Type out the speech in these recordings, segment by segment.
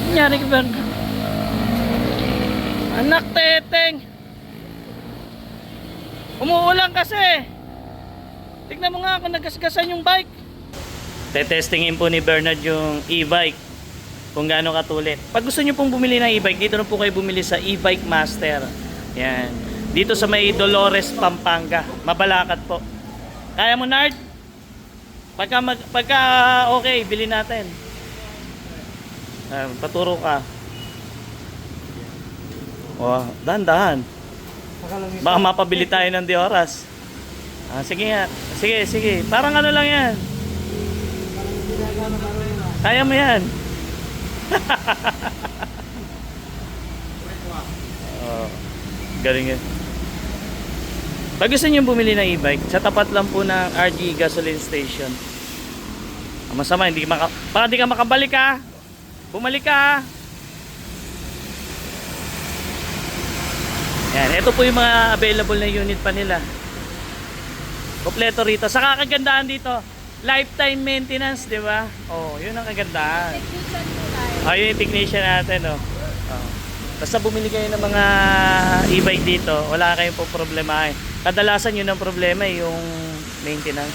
Nangyari ka ba? Anak teteng. Umuulan kasi. Tignan mo nga kung nagasgasan yung bike. Tetestingin po ni Bernard yung e-bike. Kung gaano katulit. Pag gusto nyo pong bumili ng e-bike, dito na po kayo bumili sa e-bike master. Yan. Dito sa may Dolores, Pampanga. Mabalakat po. Kaya mo, Nard? Pagka okay, bili natin. Paturo ka. Oh, dahan-dahan. Baka mapabili tayo ng di oras. Sige nga. Sige. Parang ano lang yan. Kaya mo yan. Galing yan. Pag gusto nyo bumili ng e-bike, sa tapat lang po ng RG Gasoline Station. Masama, baka di ka makabalik ha. Bumalik ka. Yan, ito po yung mga available na unit pa nila. Kompleto rito. Sa kakagandahan dito, lifetime maintenance, di ba? Oh, yun ang kagandahan. Technician po tayo. Yun yung technician natin, oh. Basta bumili kayo ng mga e-bike dito, wala kayong po problema. Kadalasan yun ang problema, yung maintenance.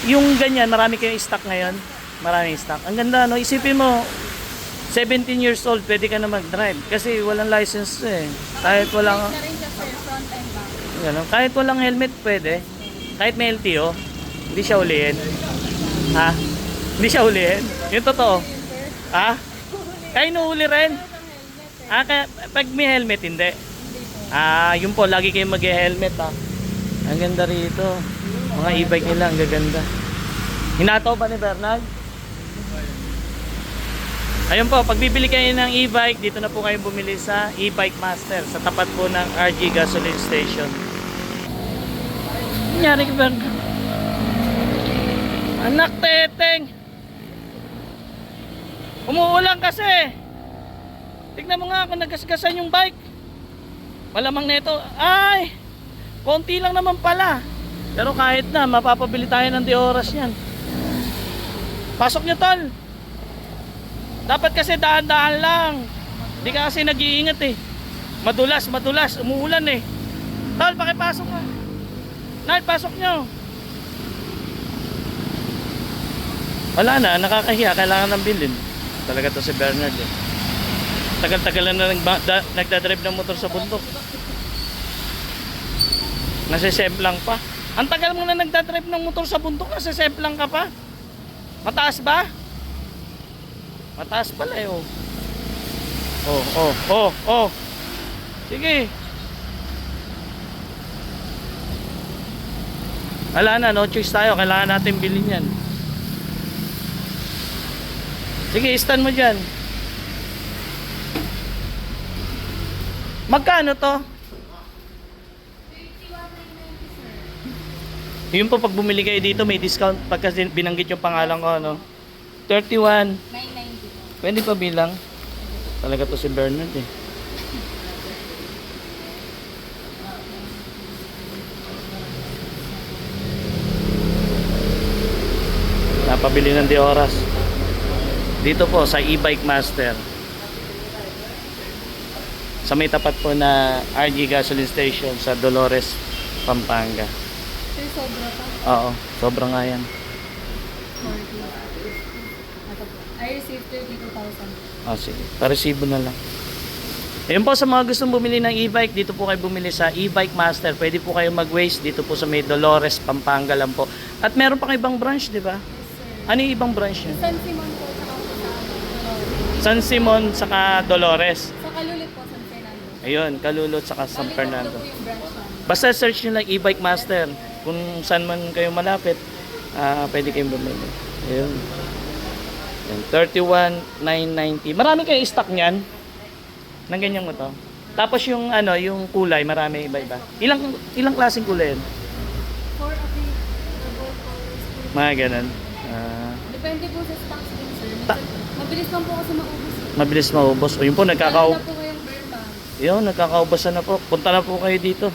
Yung ganyan, marami kayong stock ngayon. Maraming stock. Ang ganda, no? Isipin mo, 17 years old, pwede ka na mag-drive. Kasi walang license eh. Kahit walang... Na rin siya, sir, front and back. Ganun. Kahit walang helmet, pwede. Kahit may LTO, hindi siya hulihin. Ha? Hindi siya hulihin? Yung totoo. Ha? Kaya inuhuli rin. Kaya pag may helmet, hindi. Yun po, lagi kayong mag-helmet ha. Ang ganda rito. Mga e-bike nila, ang gaganda. Hinataw ba ni Bernard? Ayun po, pag bibili kayo ng e-bike, dito na po kayo bumili sa e-bike master sa tapat po ng RG Gasoline Station. Nangyari ka ba? Anak teteng. Umuulan kasi. Tignan mo nga kung nagasgasan yung bike. Malamang neto. Ay, konti lang naman pala. Pero kahit na, mapapabili tayo ng di oras yan. Pasok nyo, tol. Dapat kasi dahan-dahan lang. Hindi ka kasi nag-iingat eh. Madulas, umuulan eh. Tol, pakipasok nga. Nard, pasok nyo. Wala na, nakakahiya. Kailangan ng bilhin. Talaga to si Bernard eh. Tagal-tagal na nagdadrive ng motor sa bundok. Nasisemplang pa. Ang tagal mo na nagdadrive ng motor sa bundok, nasisemplang ka pa. Mataas ba? Mataas pala eh oh. Oh. Sige. Wala na, no choice tayo. Kailangan natin bilhin yan. Sige, stand mo dyan. Magkano to? 21,990, sir. Yun po, pag bumili kayo dito, may discount pagka binanggit yung pangalan ko, ano? 31. 990. Pwede pa bilang? Talaga to si Bernard eh. Napabili ng di oras. Dito po sa e-bike master. Sa may tapat po na RG Gasoline Station sa Dolores, Pampanga. Sir, sobra pa. Oo, sobra nga yan. 40. I received 32,000. Sige, paresibo na lang. Ayun po, sa mga gustong bumili ng e-bike, dito po kayo bumili sa e-bike master. Pwede po kayo mag-waste dito po sa may Dolores, Pampanga lang po. At meron pa ibang branch, di ba? Yes, sir. Ano yung ibang branch nyo? San Simon po, saka po sa Dolores. San Simon, saka Dolores. Sa Kalulit po, San Fernando. Ayun, Kalulot, saka San Fernando. Po yung branch namin. Basta search nyo lang e-bike master. Kung saan man kayo malapit, pwede kayong bumili. Ayun. 31,990. Marami kayong stock niyan. Nang ganyan mo to. Tapos yung ano, yung kulay, marami iba-iba. Ilang klaseng kulay yan? 4 available colors po. Mga ganun. Depende po sa stocks din, sir. Ta- Mabilis lang po kasi maubos. Mabilis maubos. O yun po, Lalo na po kayong Burma. nagkakaubasan na po. Punta na po kayo dito.